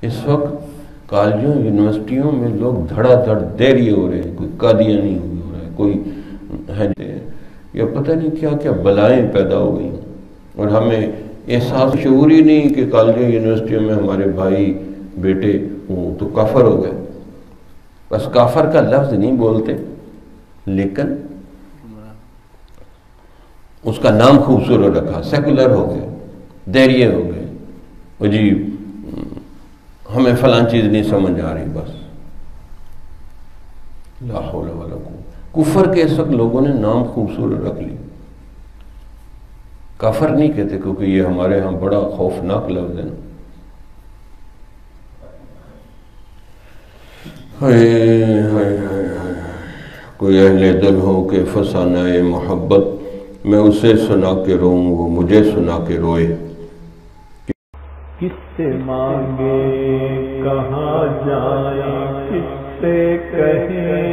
اس وقت کالجوں یونیورسٹیوں میں لوگ دھڑا دھڑ دیری ہو رہے ہیں، کوئی قادیانی ہو رہا ہے، کوئی ہے، یا پتہ نہیں کیا کیا بلائیں پیدا ہو گئی، اور ہمیں احساس شعور ہی نہیں کہ کالجوں یونیورسٹیوں میں ہمارے بھائی بیٹے وہ تو کافر ہو گئے. بس کافر کا لفظ نہیں بولتے، لیکن اس کا نام خوبصورت رکھا، سیکولر ہو گئے، دیریے ہو گئے، جی ہمیں فلاں چیز نہیں سمجھ آ رہی. بس لا حول ولا قوت. کفر کے اس وقت لوگوں نے نام خوبصورت رکھ لی. کافر نہیں کہتے کیونکہ یہ ہمارے ہاں بڑا خوفناک لفظ ہے. کوئی اہل دل ہو کہ فسانہ محبت، میں اسے سنا کے روؤں وہ مجھے سنا کے روئے. کس سے مانگے کہاں جائے، کس سے کہیں